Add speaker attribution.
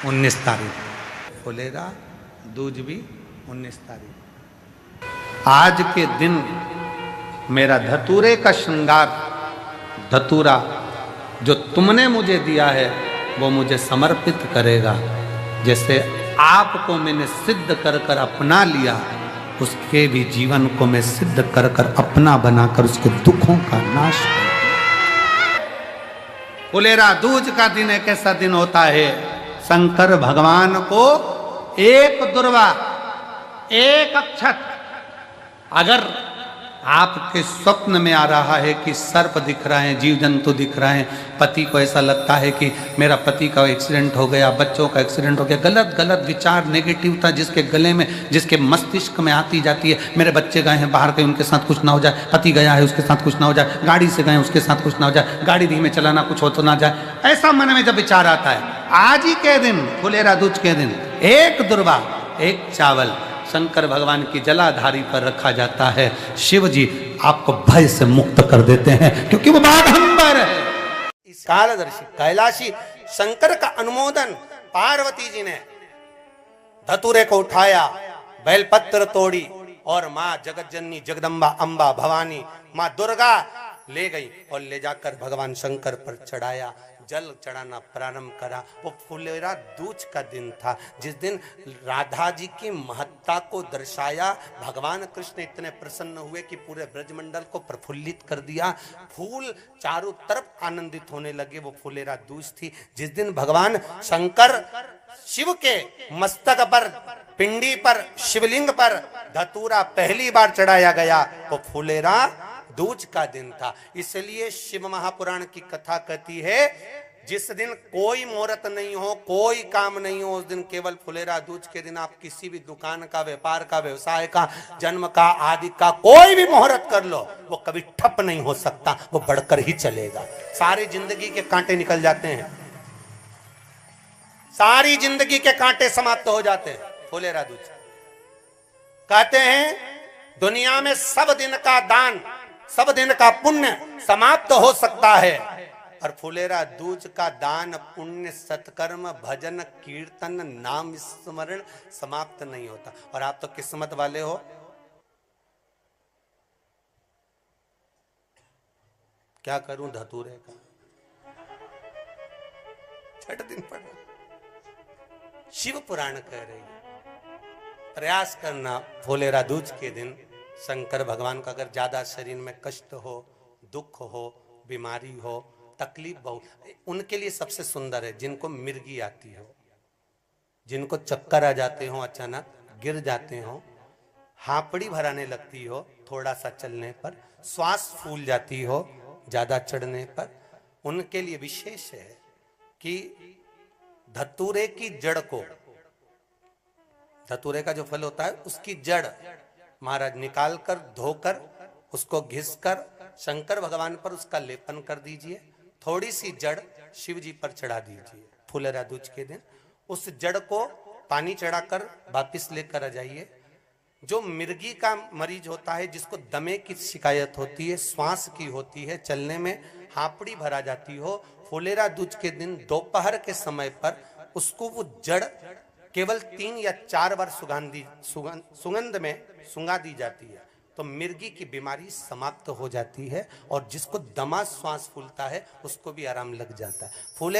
Speaker 1: 19 तारीख फुलेरा दूज भी 19 तारीख। आज के दिन मेरा धतूरे का श्रृंगार, धतूरा जो तुमने मुझे दिया है वो मुझे समर्पित करेगा। जैसे आपको मैंने सिद्ध कर कर अपना लिया, उसके भी जीवन को मैं सिद्ध कर कर अपना बनाकर उसके दुखों का नाश कर। फुलेरा दूज का दिन एक ऐसा दिन होता है, शंकर भगवान को एक दुर्वा, एक अक्षत अगर आपके स्वप्न में आ रहा है कि सर्प दिख रहा है, जीव जंतु दिख रहा है, पति को ऐसा लगता है कि मेरा पति का एक्सीडेंट हो गया, बच्चों का एक्सीडेंट हो गया, गलत गलत विचार, नेगेटिवता जिसके गले में, जिसके मस्तिष्क में आती जाती है, मेरे बच्चे गए हैं बाहर, कहीं उनके साथ कुछ ना हो जाए, पति गया है उसके साथ कुछ ना हो जाए, गाड़ी से गए उसके साथ कुछ ना हो जाए, गाड़ी धीमे चलाना कुछ हो तो ना जाए, ऐसा मन में जब विचार आता है, आज ही के दिन फुलेरा दूज के दिन एक दुर्वा एक चावल शंकर भगवान की जलाधारी पर रखा जाता है। शिव जी आपको भय से मुक्त कर देते हैं क्योंकि वो बाघंबर है।
Speaker 2: इस कालदर्शी कैलाशी शंकर का अनुमोदन पार्वती जी ने धतूरे को उठाया, बेलपत्र तोड़ी और माँ जगतजननी जगदम्बा अंबा भवानी माँ दुर्गा ले गई और ले जाकर भगवान शंकर पर चढ़ाया, जल चढ़ाना प्रारंभ करा। वो फुलेरा दूज का दिन था जिस दिन राधा जी की महत्ता को दर्शाया। भगवान कृष्ण इतने प्रसन्न हुए कि पूरे ब्रजमंडल को प्रफुल्लित कर दिया, फूल चारों तरफ आनंदित होने लगे। वो फुलेरा दूज थी जिस दिन भगवान शंकर शिव के मस्तक पर, पिंडी पर, शिवलिंग पर धतूरा पहली बार चढ़ाया गया। वो फुलेरा दूज का दिन था। इसलिए शिव महापुराण की कथा कहती है जिस दिन कोई मुहूर्त नहीं हो, कोई काम नहीं हो, उस दिन केवल फुलेरा दूज के दिन आप किसी भी दुकान का, व्यापार का, व्यवसाय का, जन्म का, आदि का कोई भी मुहूर्त कर लो, वो कभी ठप नहीं हो सकता, वो बढ़कर ही चलेगा। सारी जिंदगी के कांटे निकल जाते हैं, सारी जिंदगी के कांटे समाप्त हो जाते हैं। फुलेरा दूज कहते हैं दुनिया में सब दिन का दान, सब दिन का पुण्य समाप्त हो सकता है, और फुलेरा दूज का दान, पुण्य, सत्कर्म, भजन, कीर्तन, नाम स्मरण समाप्त नहीं होता। और आप तो किस्मत वाले हो, क्या करूं धतूरे का छठ दिन पड़। शिव पुराण कह रही है प्रयास करना फुलेरा दूज के दिन शंकर भगवान का, अगर ज्यादा शरीर में कष्ट हो, दुख हो, बीमारी हो, तकलीफ बहुत, उनके लिए सबसे सुंदर है जिनको मिर्गी आती हो, जिनको चक्कर आ जाते हो, अचानक गिर जाते हो, हापड़ी भराने लगती हो थोड़ा सा चलने पर, श्वास फूल जाती हो ज्यादा चढ़ने पर, उनके लिए विशेष है कि धतूरे की जड़ को, धतूरे का जो फल होता है उसकी जड़ महाराज निकाल कर, धोकर, उसको घिसकर शंकर भगवान पर उसका लेपन कर दीजिए, थोड़ी सी जड़ शिव जी पर चढ़ा दीजिए। फुलेरा दूज के दिन उस जड़ को पानी चढ़ाकर वापिस लेकर आ जाइए। जो मिर्गी का मरीज होता है, जिसको दमे की शिकायत होती है, श्वास की होती है, चलने में हापड़ी भरा जाती हो, फुलेरा दूज के दिन दोपहर के समय पर उसको वो जड़ केवल 3 या 4 बार सुगंध में सुंगा दी जाती है तो मिर्गी की बीमारी समाप्त हो जाती है, और जिसको दमा श्वास फूलता है उसको भी आराम लग जाता है। फूले